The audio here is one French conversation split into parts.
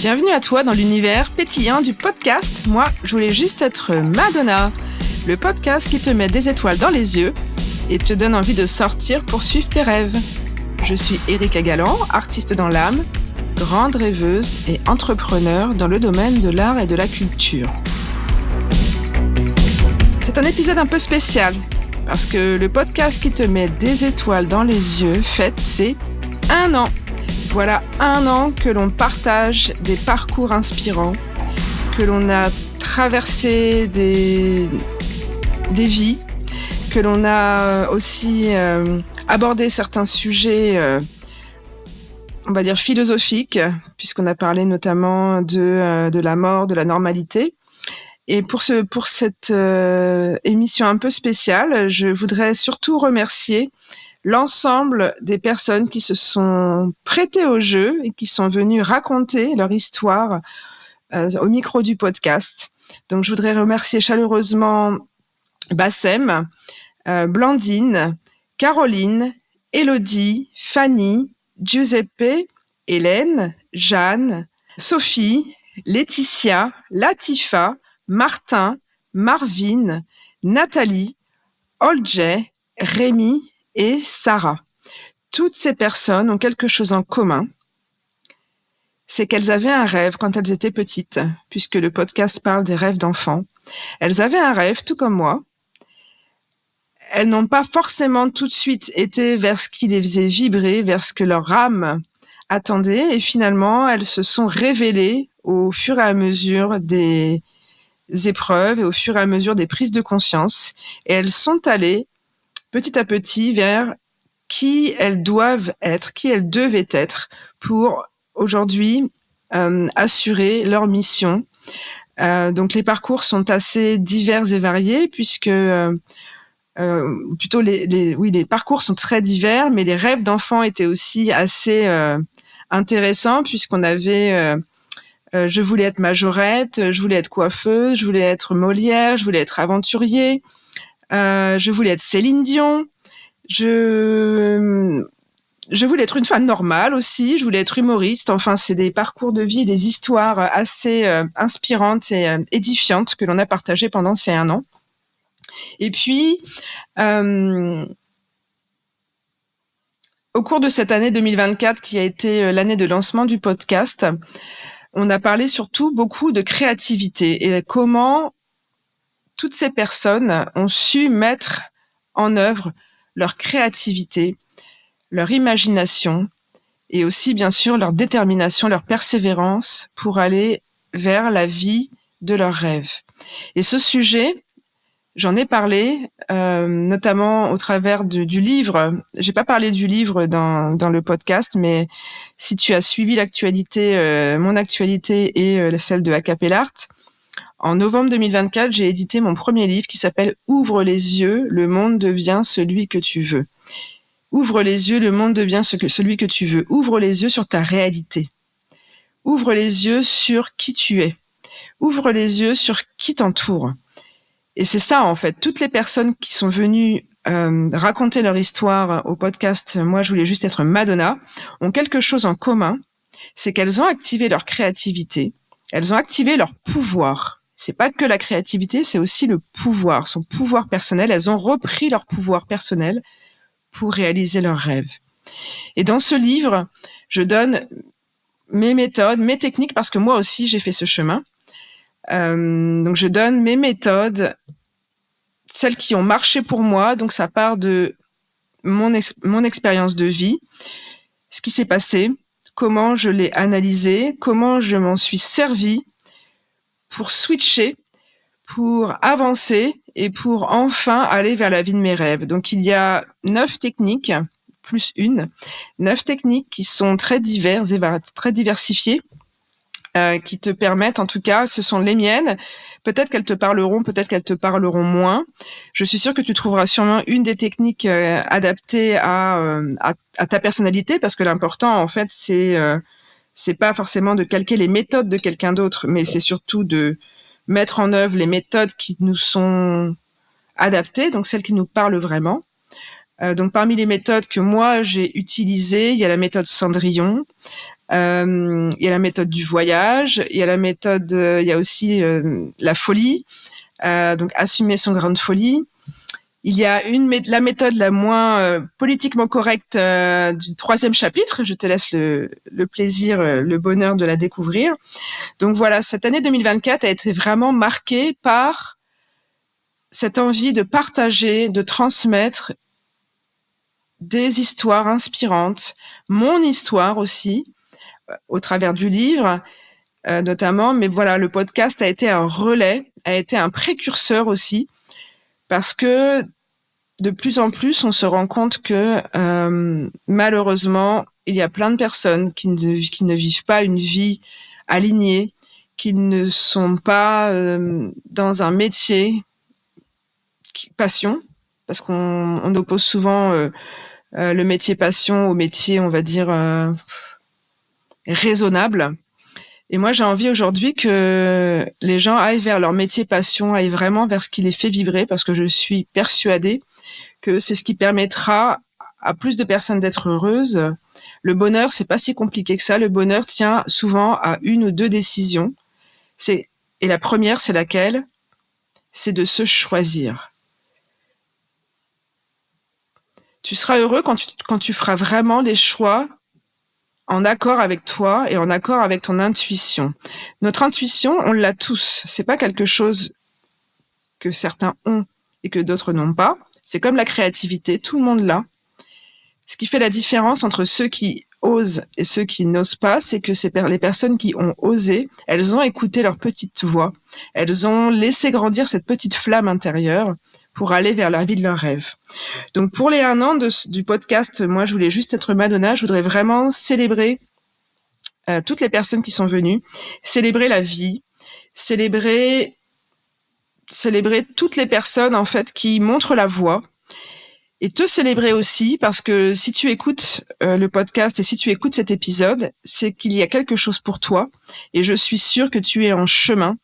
Bienvenue à toi dans l'univers pétillant du podcast. Moi, je voulais juste être Madonna, le podcast qui te met des étoiles dans les yeux et te donne envie de sortir pour suivre tes rêves. Je suis Erika Galland, artiste dans l'âme, grande rêveuse et entrepreneur dans le domaine de l'art et de la culture. C'est un épisode un peu spécial parce que le podcast qui te met des étoiles dans les yeux fête ses 1 an. Voilà 1 an que l'on partage des parcours inspirants, que l'on a traversé des vies, que l'on a aussi abordé certains sujets, on va dire philosophiques, puisqu'on a parlé notamment de la mort, de la normalité. Et pour cette émission un peu spéciale, je voudrais surtout remercier l'ensemble des personnes qui se sont prêtées au jeu et qui sont venues raconter leur histoire au micro du podcast. Donc, je voudrais remercier chaleureusement Bassem, Blandine, Caroline, Élodie, Fanny, Giuseppe, Hélène, Jeanne, Sophie, Laetitia, Latifa, Martin, Marvin, Nathalie, Oljay, Rémi et Sarah. Toutes ces personnes ont quelque chose en commun, c'est qu'elles avaient un rêve quand elles étaient petites, puisque le podcast parle des rêves d'enfants. Elles avaient un rêve, tout comme moi. Elles n'ont pas forcément tout de suite été vers ce qui les faisait vibrer, vers ce que leur âme attendait, et finalement, elles se sont révélées au fur et à mesure des épreuves et au fur et à mesure des prises de conscience, et elles sont allées petit à petit vers qui elles doivent être, qui elles devaient être pour aujourd'hui assurer leur mission. Donc les parcours sont assez divers et variés puisque plutôt les parcours sont très divers, mais les rêves d'enfants étaient aussi assez intéressants puisqu'on avait je voulais être majorette, je voulais être coiffeuse, je voulais être Molière, je voulais être aventurier. Je voulais être Céline Dion. Je voulais être une femme normale aussi. Je voulais être humoriste. Enfin, c'est des parcours de vie et des histoires assez inspirantes et édifiantes que l'on a partagées pendant ces 1 an. Et puis, au cours de cette année 2024, qui a été l'année de lancement du podcast, on a parlé surtout beaucoup de créativité et comment toutes ces personnes ont su mettre en œuvre leur créativité, leur imagination et aussi, bien sûr, leur détermination, leur persévérance pour aller vers la vie de leurs rêves. Et ce sujet, j'en ai parlé notamment au travers du livre. J'ai pas parlé du livre dans le podcast, mais si tu as suivi l'actualité, mon actualité et celle de Acapellart, en novembre 2024, j'ai édité mon premier livre qui s'appelle « Ouvre les yeux, le monde devient celui que tu veux ». Ouvre les yeux, le monde devient celui que tu veux. Ouvre les yeux sur ta réalité. Ouvre les yeux sur qui tu es. Ouvre les yeux sur qui t'entoure. Et c'est ça, en fait. Toutes les personnes qui sont venues raconter leur histoire au podcast « Moi, je voulais juste être Madonna » ont quelque chose en commun, c'est qu'elles ont activé leur créativité, elles ont activé leur pouvoir. C'est pas que la créativité, c'est aussi le pouvoir, son pouvoir personnel. Elles ont repris leur pouvoir personnel pour réaliser leurs rêves. Et dans ce livre, je donne mes méthodes, mes techniques, parce que moi aussi, j'ai fait ce chemin. Donc, je donne mes méthodes, celles qui ont marché pour moi. Donc, ça part de mon expérience de vie, ce qui s'est passé, comment je l'ai analysé, comment je m'en suis servi pour switcher, pour avancer et pour enfin aller vers la vie de mes rêves. Donc, il y a 9 techniques, plus 9 techniques qui sont très diverses et très diversifiées, qui te permettent, en tout cas, ce sont les miennes. Peut-être qu'elles te parleront, peut-être qu'elles te parleront moins. Je suis sûre que tu trouveras sûrement une des techniques adaptées à ta personnalité, parce que l'important, en fait, c'est pas forcément de calquer les méthodes de quelqu'un d'autre, mais c'est surtout de mettre en œuvre les méthodes qui nous sont adaptées, donc celles qui nous parlent vraiment. Donc parmi les méthodes que moi j'ai utilisées, il y a la méthode Cendrillon, il y a la méthode du voyage, il y a la méthode, il y a aussi la folie, donc assumer son grain de folie. Il y a la méthode la moins politiquement correcte du 3e chapitre. Je te laisse le plaisir, le bonheur de la découvrir. Donc voilà, cette année 2024 a été vraiment marquée par cette envie de partager, de transmettre des histoires inspirantes, mon histoire aussi, au travers du livre notamment. Mais voilà, le podcast a été un relais, a été un précurseur aussi, parce que de plus en plus, on se rend compte que malheureusement, il y a plein de personnes qui ne vivent pas une vie alignée, qui ne sont pas dans un métier passion, parce qu'on oppose souvent le métier passion au métier, on va dire, raisonnable. Et moi, j'ai envie aujourd'hui que les gens aillent vers leur métier passion, aillent vraiment vers ce qui les fait vibrer, parce que je suis persuadée que c'est ce qui permettra à plus de personnes d'être heureuses. Le bonheur, c'est pas si compliqué que ça. Le bonheur tient souvent à 1 ou 2 décisions. Et la première, c'est laquelle? C'est de se choisir. Tu seras heureux quand tu feras vraiment les choix en accord avec toi et en accord avec ton intuition. Notre intuition, on l'a tous. C'est pas quelque chose que certains ont et que d'autres n'ont pas. C'est comme la créativité, tout le monde l'a. Ce qui fait la différence entre ceux qui osent et ceux qui n'osent pas, c'est que les personnes qui ont osé, elles ont écouté leur petite voix. Elles ont laissé grandir cette petite flamme intérieure pour aller vers la vie de leurs rêves. Donc pour les 1 an du podcast, moi je voulais juste être Madonna, je voudrais vraiment célébrer toutes les personnes qui sont venues, célébrer la vie, célébrer toutes les personnes en fait qui montrent la voie, et te célébrer aussi, parce que si tu écoutes le podcast et si tu écoutes cet épisode, c'est qu'il y a quelque chose pour toi, et je suis sûre que tu es en chemin.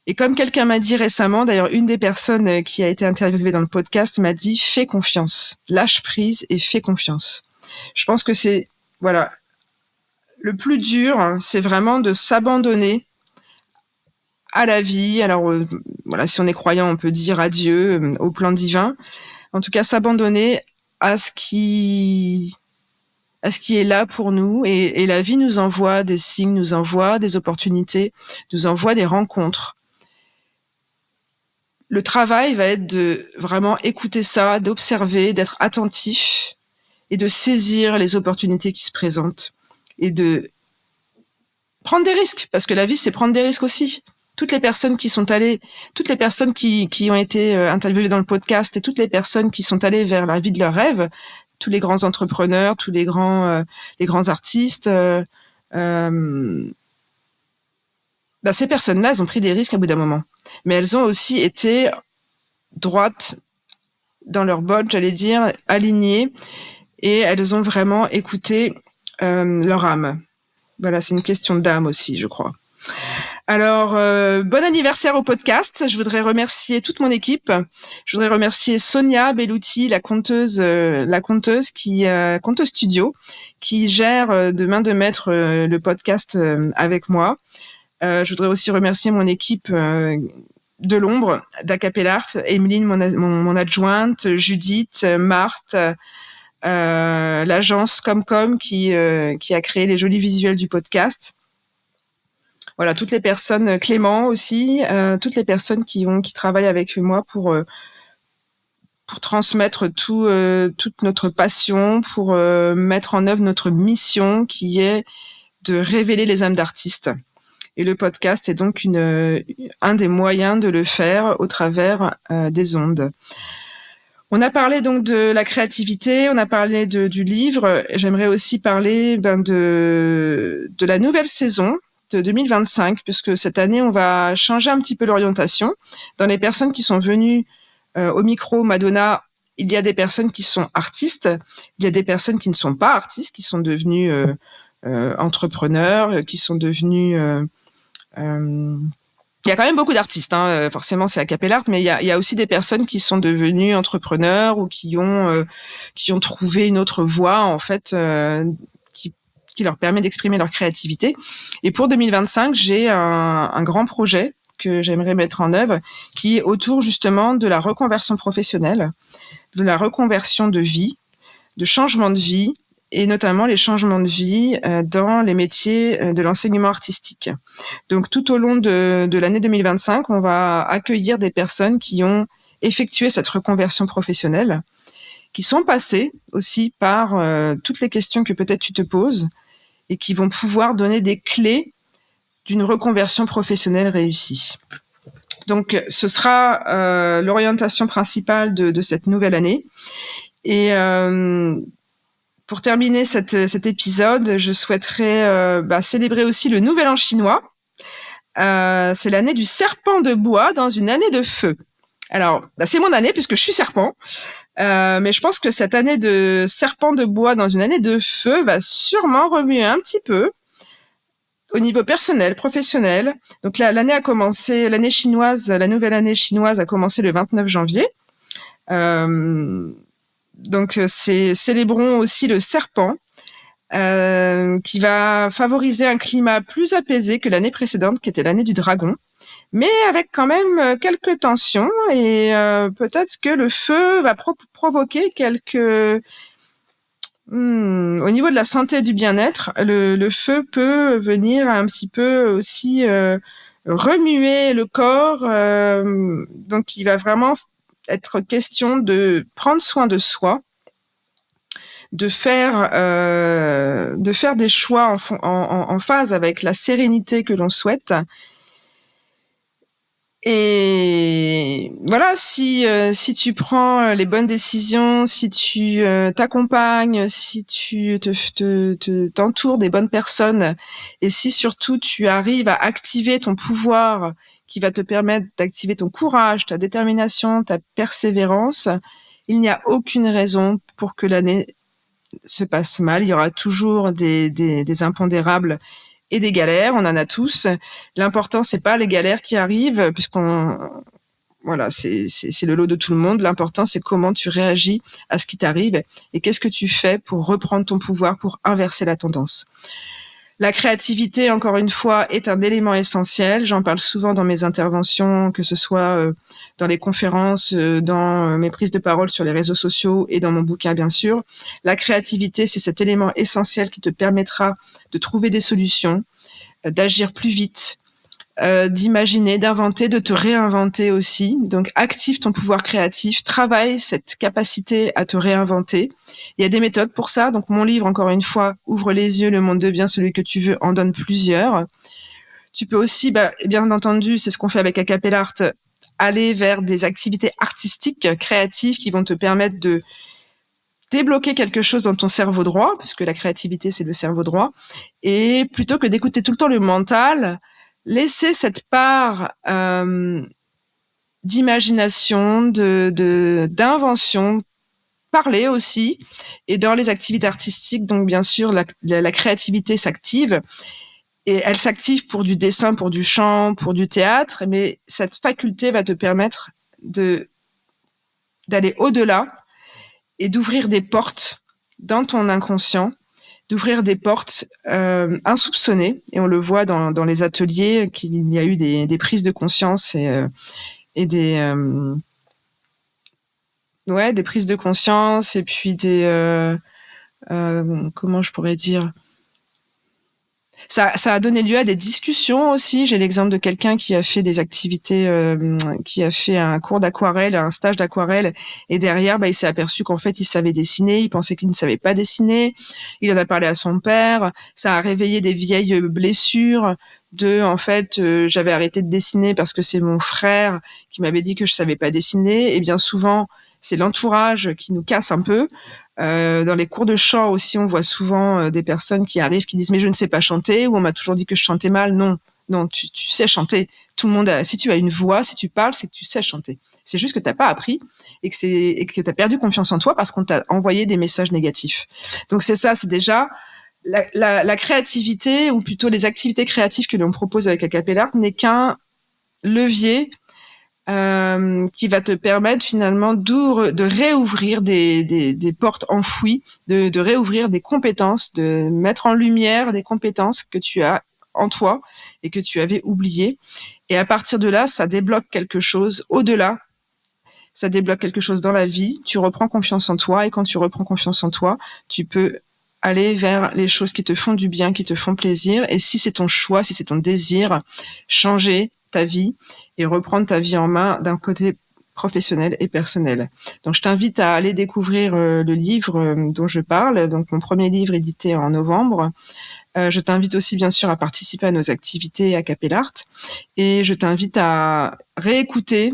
Et comme quelqu'un m'a dit récemment, d'ailleurs une des personnes qui a été interviewée dans le podcast m'a dit « fais confiance, lâche prise et fais confiance ». Je pense que c'est, voilà, le plus dur, hein, c'est vraiment de s'abandonner à la vie. Alors voilà, si on est croyant, on peut dire adieu au plan divin. En tout cas, s'abandonner à ce qui est là pour nous, et la vie nous envoie des signes, nous envoie des opportunités, nous envoie des rencontres. Le travail va être de vraiment écouter ça, d'observer, d'être attentif et de saisir les opportunités qui se présentent et de prendre des risques, parce que la vie, c'est prendre des risques aussi. Toutes les personnes qui ont été interviewées dans le podcast, et toutes les personnes qui sont allées vers la vie de leurs rêves, tous les grands entrepreneurs, tous les grands artistes, ces personnes-là, elles ont pris des risques à bout d'un moment. Mais elles ont aussi été droites dans leur botte, j'allais dire, alignées, et elles ont vraiment écouté leur âme. Voilà, c'est une question d'âme aussi, je crois. Alors, bon anniversaire au podcast. Je voudrais remercier toute mon équipe. Je voudrais remercier Sonia Bellouti, la conteuse Conteuse Studio, qui gère de main de maître le podcast avec moi. Je voudrais aussi remercier mon équipe de l'ombre d'Acapellart, Emeline, mon adjointe, Judith, Marthe, l'agence Comcom qui a créé les jolis visuels du podcast. Voilà, toutes les personnes, Clément aussi, toutes les personnes qui travaillent avec moi pour transmettre toute notre passion, pour mettre en œuvre notre mission qui est de révéler les âmes d'artistes. Et le podcast est donc un des moyens de le faire au travers des ondes. On a parlé donc de la créativité, on a parlé du livre. J'aimerais aussi parler de la nouvelle saison de 2025, puisque cette année, on va changer un petit peu l'orientation. Dans les personnes qui sont venues au micro Madonna, il y a des personnes qui sont artistes, il y a des personnes qui ne sont pas artistes, qui sont devenues entrepreneurs, qui sont devenues Il y a quand même beaucoup d'artistes, hein, forcément c'est Acapella Art, mais il y a aussi des personnes qui sont devenues entrepreneurs ou qui ont trouvé une autre voie en fait qui leur permet d'exprimer leur créativité. Et pour 2025, j'ai un grand projet que j'aimerais mettre en œuvre qui est autour justement de la reconversion professionnelle, de la reconversion de vie, de changement de vie, et notamment les changements de vie dans les métiers de l'enseignement artistique. Donc tout au long de l'année 2025, on va accueillir des personnes qui ont effectué cette reconversion professionnelle, qui sont passées aussi par toutes les questions que peut-être tu te poses et qui vont pouvoir donner des clés d'une reconversion professionnelle réussie. Donc ce sera l'orientation principale de cette nouvelle année. Et pour terminer cet épisode, je souhaiterais célébrer aussi le Nouvel An chinois. C'est l'année du serpent de bois dans une année de feu. Alors, c'est mon année puisque je suis serpent. Mais je pense que cette année de serpent de bois dans une année de feu va sûrement remuer un petit peu au niveau personnel, professionnel. Donc là, l'année a commencé, l'année chinoise, la nouvelle année chinoise a commencé le 29 janvier. Donc célébrons aussi le serpent, qui va favoriser un climat plus apaisé que l'année précédente, qui était l'année du dragon, mais avec quand même quelques tensions et peut-être que le feu va provoquer quelques... Au niveau de la santé et du bien-être, le feu peut venir un petit peu aussi remuer le corps, donc il va vraiment être question de prendre soin de soi, de faire des choix en phase avec la sérénité que l'on souhaite. Et voilà, si tu prends les bonnes décisions, si tu t'accompagnes, si tu t'entoures des bonnes personnes, et si surtout tu arrives à activer ton pouvoir qui va te permettre d'activer ton courage, ta détermination, ta persévérance, il n'y a aucune raison pour que l'année se passe mal. Il y aura toujours des impondérables et des galères, on en a tous. L'important, c'est pas les galères qui arrivent, voilà, c'est le lot de tout le monde. L'important, c'est comment tu réagis à ce qui t'arrive et qu'est-ce que tu fais pour reprendre ton pouvoir, pour inverser la tendance. La créativité, encore une fois, est un élément essentiel. J'en parle souvent dans mes interventions, que ce soit dans les conférences, dans mes prises de parole sur les réseaux sociaux et dans mon bouquin, bien sûr. La créativité, c'est cet élément essentiel qui te permettra de trouver des solutions, d'agir plus vite, d'imaginer, d'inventer, de te réinventer aussi. Donc, active ton pouvoir créatif, travaille cette capacité à te réinventer. Il y a des méthodes pour ça. Donc, mon livre, encore une fois, Ouvre les yeux, le monde devient celui que tu veux, en donne plusieurs. Tu peux aussi, bien entendu, c'est ce qu'on fait avec Acapella Art, aller vers des activités artistiques, créatives, qui vont te permettre de débloquer quelque chose dans ton cerveau droit, puisque la créativité, c'est le cerveau droit. Et plutôt que d'écouter tout le temps le mental, laisser cette part d'imagination, d'invention, parler aussi. Et dans les activités artistiques, donc bien sûr, la créativité s'active. Et elle s'active pour du dessin, pour du chant, pour du théâtre. Mais cette faculté va te permettre d'aller au-delà et d'ouvrir des portes dans ton inconscient, d'ouvrir des portes insoupçonnées. Et on le voit dans les ateliers, qu'il y a eu des prises de conscience et des prises de conscience et puis comment je pourrais dire, ça a donné lieu à des discussions aussi. J'ai l'exemple de quelqu'un qui a fait des activités, qui a fait un cours d'aquarelle, un stage d'aquarelle, et derrière, il s'est aperçu qu'en fait, il savait dessiner. Il pensait qu'il ne savait pas dessiner. Il en a parlé à son père. Ça a réveillé des vieilles blessures en fait, j'avais arrêté de dessiner parce que c'est mon frère qui m'avait dit que je savais pas dessiner. Et bien souvent, c'est l'entourage qui nous casse un peu. Dans les cours de chant aussi, on voit souvent des personnes qui arrivent qui disent mais je ne sais pas chanter, ou on m'a toujours dit que je chantais mal. Non, tu sais chanter. Tout le monde si tu as une voix, si tu parles, c'est que tu sais chanter. C'est juste que t'as pas appris et que t'as perdu confiance en toi parce qu'on t'a envoyé des messages négatifs. Donc c'est ça, c'est déjà la créativité, ou plutôt les activités créatives que l'on propose avec Acapella Art, n'est qu'un levier qui va te permettre finalement de réouvrir des portes enfouies, de réouvrir des compétences, de mettre en lumière des compétences que tu as en toi et que tu avais oubliées. Et à partir de là, ça débloque quelque chose au-delà. Ça débloque quelque chose dans la vie. Tu reprends confiance en toi et quand tu reprends confiance en toi, tu peux aller vers les choses qui te font du bien, qui te font plaisir. Et si c'est ton choix, si c'est ton désir, changer ta vie et reprendre ta vie en main d'un côté professionnel et personnel. Donc, je t'invite à aller découvrir le livre dont je parle, donc mon premier livre édité en novembre. Je t'invite aussi, bien sûr, à participer à nos activités à Capellart. Et je t'invite à réécouter,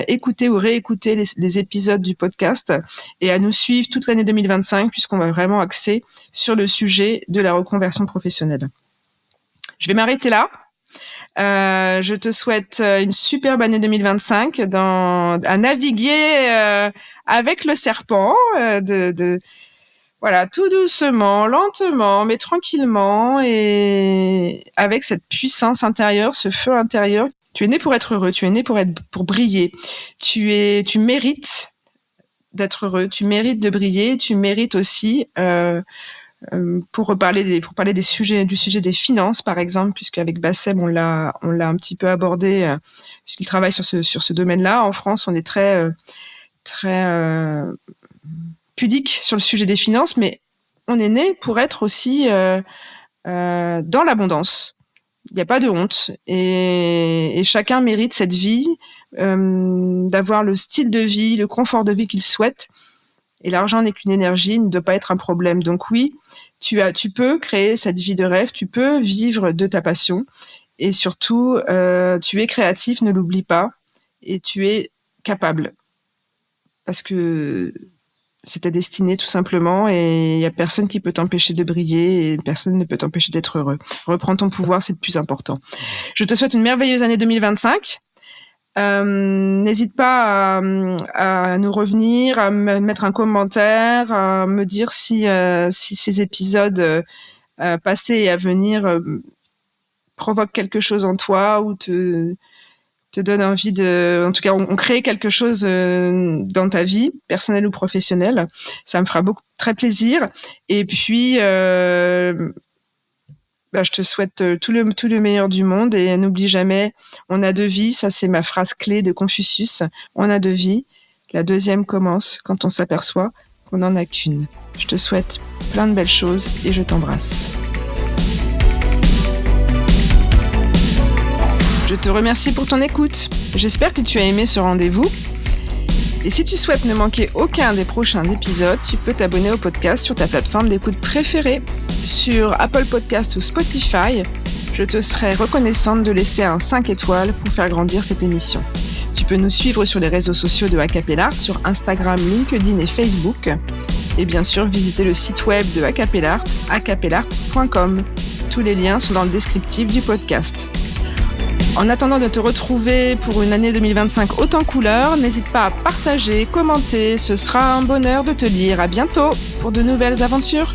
écouter ou réécouter les épisodes du podcast et à nous suivre toute l'année 2025 puisqu'on va vraiment axer sur le sujet de la reconversion professionnelle. Je vais m'arrêter là. Je te souhaite une superbe année 2025 à naviguer avec le serpent, voilà, tout doucement, lentement, mais tranquillement et avec cette puissance intérieure, ce feu intérieur. Tu es né pour être heureux, tu es né pour briller. Tu mérites d'être heureux, tu mérites de briller, tu mérites aussi pour parler du sujet des finances par exemple, puisque avec Bassem on l'a un petit peu abordé puisqu'il travaille sur ce domaine-là. En France, on est très pudique sur le sujet des finances, mais on est né pour être aussi dans l'abondance. Il n'y a pas de honte et chacun mérite cette vie, d'avoir le style de vie, le confort de vie qu'il souhaite. Et l'argent n'est qu'une énergie, il ne doit pas être un problème. Donc oui, tu peux créer cette vie de rêve, tu peux vivre de ta passion et surtout, tu es créatif, ne l'oublie pas, et tu es capable. Parce que c'est ta destinée tout simplement et il n'y a personne qui peut t'empêcher de briller et personne ne peut t'empêcher d'être heureux. Reprends ton pouvoir, c'est le plus important. Je te souhaite une merveilleuse année 2025. N'hésite pas à nous revenir, à me mettre un commentaire, à me dire si ces épisodes passés et à venir provoquent quelque chose en toi ou te donne envie en tout cas, on crée quelque chose dans ta vie, personnelle ou professionnelle. Ça me fera très plaisir. Et puis, je te souhaite tout le meilleur du monde et n'oublie jamais, on a deux vies. Ça, c'est ma phrase clé de Confucius. On a deux vies. La deuxième commence quand on s'aperçoit qu'on n'en a qu'une. Je te souhaite plein de belles choses et je t'embrasse. Je te remercie pour ton écoute. J'espère que tu as aimé ce rendez-vous. Et si tu souhaites ne manquer aucun des prochains épisodes, tu peux t'abonner au podcast sur ta plateforme d'écoute préférée. Sur Apple Podcast ou Spotify, je te serai reconnaissante de laisser un 5 étoiles pour faire grandir cette émission. Tu peux nous suivre sur les réseaux sociaux de Acapellart, sur Instagram, LinkedIn et Facebook. Et bien sûr, visiter le site web de Acapellart, acapellart.com. Tous les liens sont dans le descriptif du podcast. En attendant de te retrouver pour une année 2025 haute en couleurs, n'hésite pas à partager, commenter, ce sera un bonheur de te lire. À bientôt pour de nouvelles aventures.